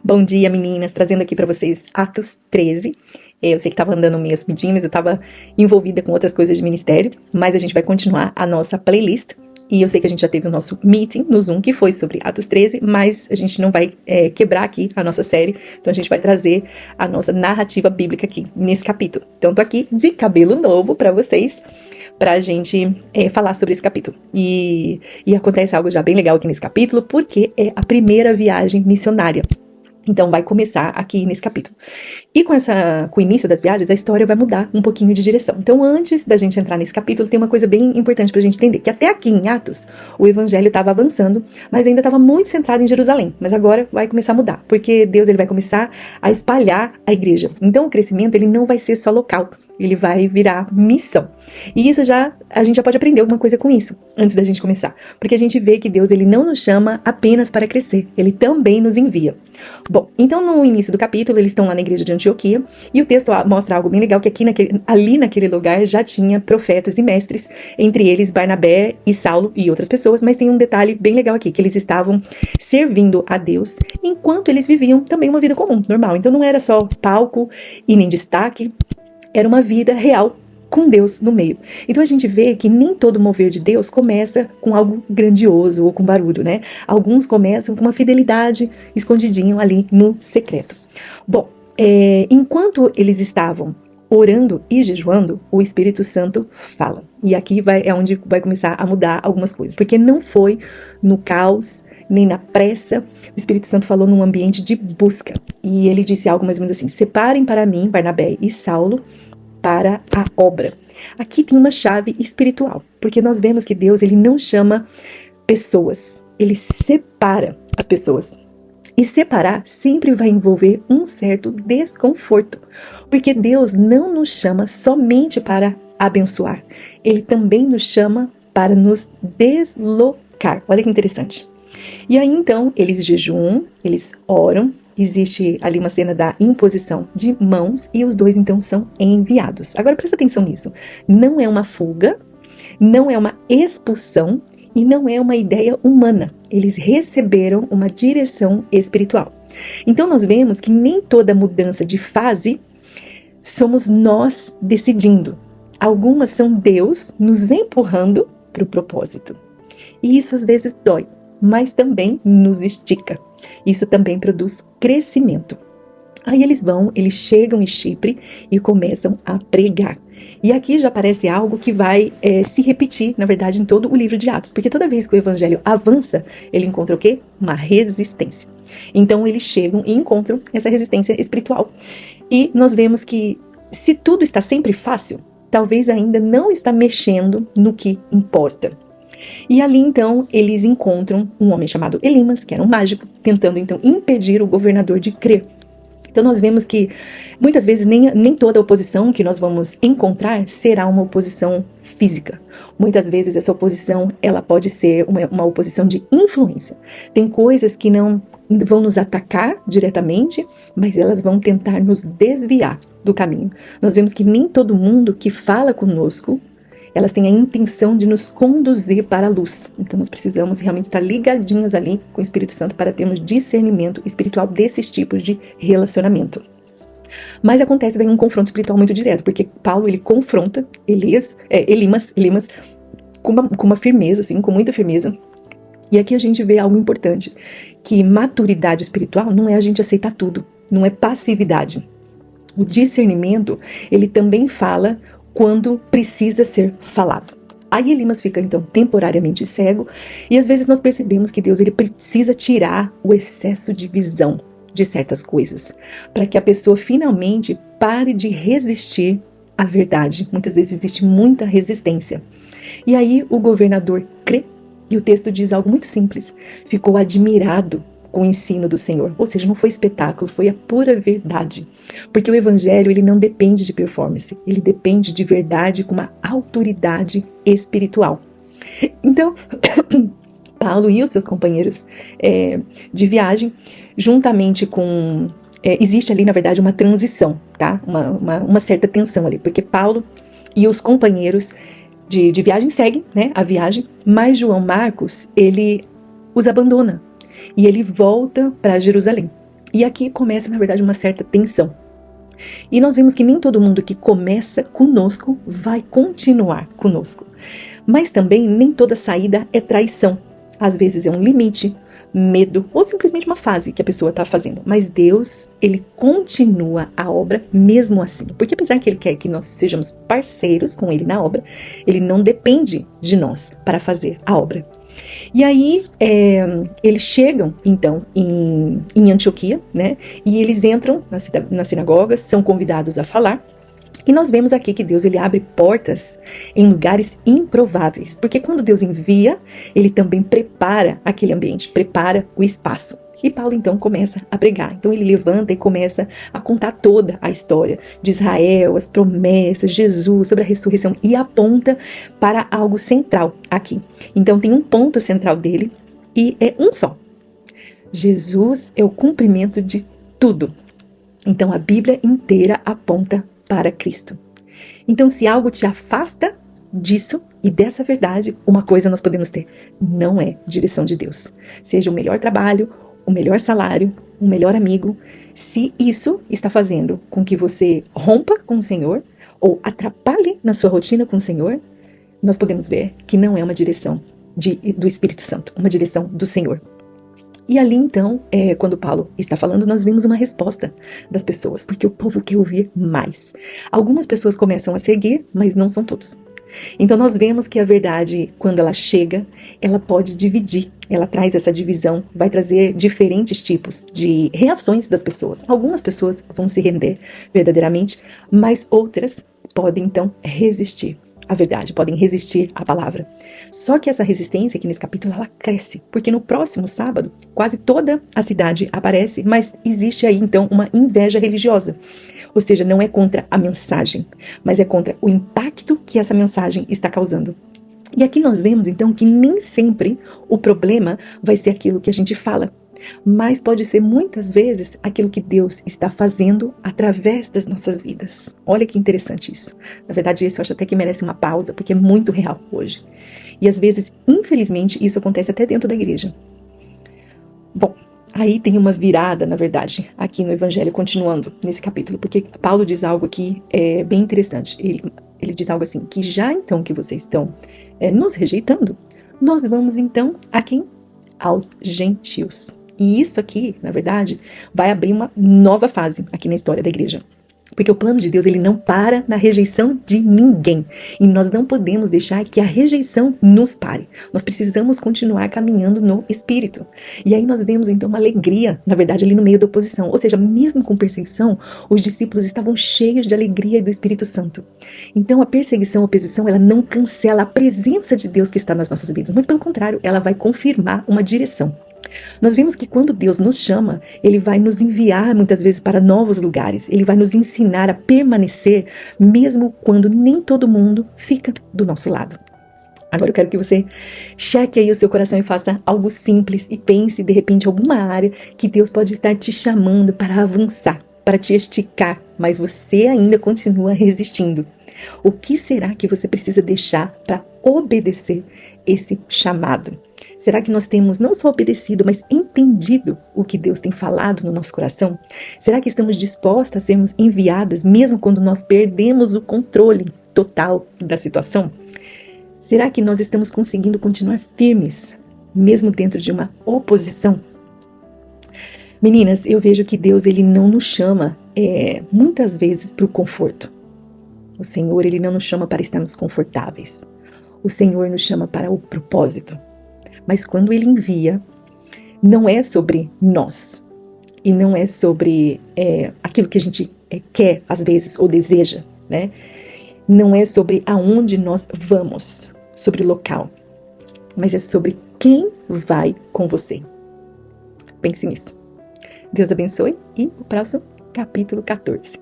Bom dia, meninas, trazendo aqui para vocês Atos 13. Eu sei que estava andando meio sumidinho, mas eu estava envolvida com outras coisas de ministério, mas a gente vai continuar a nossa playlist. E eu sei que a gente já teve o nosso meeting no Zoom, que foi sobre Atos 13, mas a gente não vai quebrar aqui a nossa série, então a gente vai trazer a nossa narrativa bíblica aqui, nesse capítulo. Então tô aqui de cabelo novo para vocês, pra gente falar sobre esse capítulo. E acontece algo já bem legal aqui nesse capítulo, porque é a primeira viagem missionária. Então vai começar aqui nesse capítulo. E com o início das viagens, a história vai mudar um pouquinho de direção. Então antes da gente entrar nesse capítulo, tem uma coisa bem importante pra gente entender, que até aqui em Atos, o evangelho estava avançando, mas ainda estava muito centrado em Jerusalém. Mas agora vai começar a mudar, porque Deus ele vai começar a espalhar a igreja. Então o crescimento ele não vai ser só local, ele vai virar missão. E isso a gente já pode aprender alguma coisa com isso, antes da gente começar. Porque a gente vê que Deus ele não nos chama apenas para crescer, ele também nos envia. Bom, então no início do capítulo, eles estão lá na igreja de Antioquia, e o texto mostra algo bem legal, que ali naquele lugar já tinha profetas e mestres, entre eles Barnabé e Saulo e outras pessoas, mas tem um detalhe bem legal aqui, que eles estavam servindo a Deus, enquanto eles viviam também uma vida comum, normal. Então não era só palco e nem destaque, era uma vida real, com Deus no meio. Então a gente vê que nem todo mover de Deus começa com algo grandioso ou com barulho, né? Alguns começam com uma fidelidade escondidinho ali no secreto. Bom, enquanto eles estavam orando e jejuando, o Espírito Santo fala. E aqui é onde vai começar a mudar algumas coisas, porque não foi no caos, nem na pressa. O Espírito Santo falou num ambiente de busca. E ele disse algo mais ou menos assim: separem para mim, Barnabé e Saulo, para a obra. Aqui tem uma chave espiritual, porque nós vemos que Deus ele não chama pessoas, ele separa as pessoas. E separar sempre vai envolver um certo desconforto, porque Deus não nos chama somente para abençoar, ele também nos chama para nos deslocar. Olha que interessante. E aí então eles jejuam, eles oram, existe ali uma cena da imposição de mãos e os dois então são enviados. Agora presta atenção nisso, não é uma fuga, não é uma expulsão e não é uma ideia humana, eles receberam uma direção espiritual. Então nós vemos que nem toda mudança de fase somos nós decidindo, algumas são Deus nos empurrando para o propósito. E isso às vezes dói, mas também nos estica. Isso também produz crescimento. Aí eles chegam em Chipre e começam a pregar. E aqui já aparece algo que vai se repetir, na verdade, em todo o livro de Atos. Porque toda vez que o evangelho avança, ele encontra o quê? Uma resistência. Então eles chegam e encontram essa resistência espiritual. E nós vemos que se tudo está sempre fácil, talvez ainda não está mexendo no que importa. E ali então eles encontram um homem chamado Elimas, que era um mágico, tentando então impedir o governador de crer. Então nós vemos que muitas vezes nem toda oposição que nós vamos encontrar será uma oposição física. Muitas vezes essa oposição ela pode ser uma oposição de influência. Tem coisas que não vão nos atacar diretamente, mas elas vão tentar nos desviar do caminho. Nós vemos que nem todo mundo que fala conosco elas têm a intenção de nos conduzir para a luz. Então nós precisamos realmente estar ligadinhas ali com o Espírito Santo para termos discernimento espiritual desses tipos de relacionamento. Mas acontece daí um confronto espiritual muito direto, porque Paulo ele confronta Elimas com uma firmeza, assim, com muita firmeza. E aqui a gente vê algo importante, que maturidade espiritual não é a gente aceitar tudo, não é passividade. O discernimento, ele também fala quando precisa ser falado. Aí Elimas fica então temporariamente cego e às vezes nós percebemos que Deus ele precisa tirar o excesso de visão de certas coisas para que a pessoa finalmente pare de resistir à verdade. Muitas vezes existe muita resistência. E aí o governador crê e o texto diz algo muito simples: ficou admirado com o ensino do Senhor. Ou seja, não foi espetáculo, foi a pura verdade. Porque o evangelho, ele não depende de performance, ele depende de verdade com uma autoridade espiritual. Então, Paulo e os seus companheiros de viagem, juntamente com... existe ali, na verdade, uma transição, tá? Uma certa tensão ali, porque Paulo e os companheiros de viagem seguem, né, a viagem, mas João Marcos, ele os abandona. E ele volta para Jerusalém. E aqui começa, na verdade, uma certa tensão. E nós vemos que nem todo mundo que começa conosco vai continuar conosco. Mas também nem toda saída é traição. Às vezes é um limite, medo ou simplesmente uma fase que a pessoa está fazendo. Mas Deus, Ele continua a obra mesmo assim. Porque apesar que Ele quer que nós sejamos parceiros com Ele na obra, Ele não depende de nós para fazer a obra. E aí eles chegam então em Antioquia, né? E eles entram nas sinagogas, são convidados a falar. E nós vemos aqui que Deus ele abre portas em lugares improváveis, porque quando Deus envia, Ele também prepara aquele ambiente, prepara o espaço. E Paulo então começa a pregar. Então ele levanta e começa a contar toda a história de Israel, as promessas, Jesus, sobre a ressurreição, e aponta para algo central aqui. Então tem um ponto central dele e é um só. Jesus é o cumprimento de tudo. Então a Bíblia inteira aponta para Cristo. Então, se algo te afasta disso e dessa verdade, uma coisa nós podemos ter: não é direção de Deus. Seja o melhor trabalho, o melhor salário, o melhor amigo, se isso está fazendo com que você rompa com o Senhor ou atrapalhe na sua rotina com o Senhor, nós podemos ver que não é uma direção do Espírito Santo, uma direção do Senhor. E ali então, quando Paulo está falando, nós vemos uma resposta das pessoas, porque o povo quer ouvir mais. Algumas pessoas começam a seguir, mas não são todos. Então nós vemos que a verdade, quando ela chega, ela pode dividir, ela traz essa divisão, vai trazer diferentes tipos de reações das pessoas. Algumas pessoas vão se render verdadeiramente, mas outras podem então resistir à verdade, podem resistir à palavra. Só que essa resistência aqui nesse capítulo, ela cresce, porque no próximo sábado, quase toda a cidade aparece, mas existe aí então uma inveja religiosa. Ou seja, não é contra a mensagem, mas é contra o impacto que essa mensagem está causando. E aqui nós vemos então que nem sempre o problema vai ser aquilo que a gente fala, mas pode ser muitas vezes aquilo que Deus está fazendo através das nossas vidas. Olha que interessante isso. Na verdade, isso eu acho até que merece uma pausa, porque é muito real hoje. E às vezes, infelizmente, isso acontece até dentro da igreja. Bom, aí tem uma virada, na verdade, aqui no Evangelho, continuando nesse capítulo, porque Paulo diz algo aqui bem interessante. Ele diz algo assim, que já então que vocês estão nos rejeitando, nós vamos então a quem? Aos gentios. E isso aqui, na verdade, vai abrir uma nova fase aqui na história da igreja. Porque o plano de Deus, ele não para na rejeição de ninguém. E nós não podemos deixar que a rejeição nos pare. Nós precisamos continuar caminhando no Espírito. E aí nós vemos então uma alegria, na verdade, ali no meio da oposição. Ou seja, mesmo com perseguição, os discípulos estavam cheios de alegria e do Espírito Santo. Então a perseguição, a oposição, ela não cancela a presença de Deus que está nas nossas vidas. Muito pelo contrário, ela vai confirmar uma direção. Nós vimos que quando Deus nos chama, Ele vai nos enviar muitas vezes para novos lugares. Ele vai nos ensinar a permanecer, mesmo quando nem todo mundo fica do nosso lado. Agora eu quero que você cheque aí o seu coração e faça algo simples e pense de repente em alguma área que Deus pode estar te chamando para avançar, para te esticar, mas você ainda continua resistindo. O que será que você precisa deixar para obedecer esse chamado? Será que nós temos não só obedecido, mas entendido o que Deus tem falado no nosso coração? Será que estamos dispostas a sermos enviadas, mesmo quando nós perdemos o controle total da situação? Será que nós estamos conseguindo continuar firmes, mesmo dentro de uma oposição? Meninas, eu vejo que Deus ele não nos chama muitas vezes para o conforto. O Senhor ele não nos chama para estarmos confortáveis. O Senhor nos chama para o propósito. Mas quando Ele envia, não é sobre nós. E não é sobre aquilo que a gente quer, às vezes, ou deseja, né? Não é sobre aonde nós vamos, sobre o local. Mas é sobre quem vai com você. Pense nisso. Deus abençoe e o próximo capítulo 14.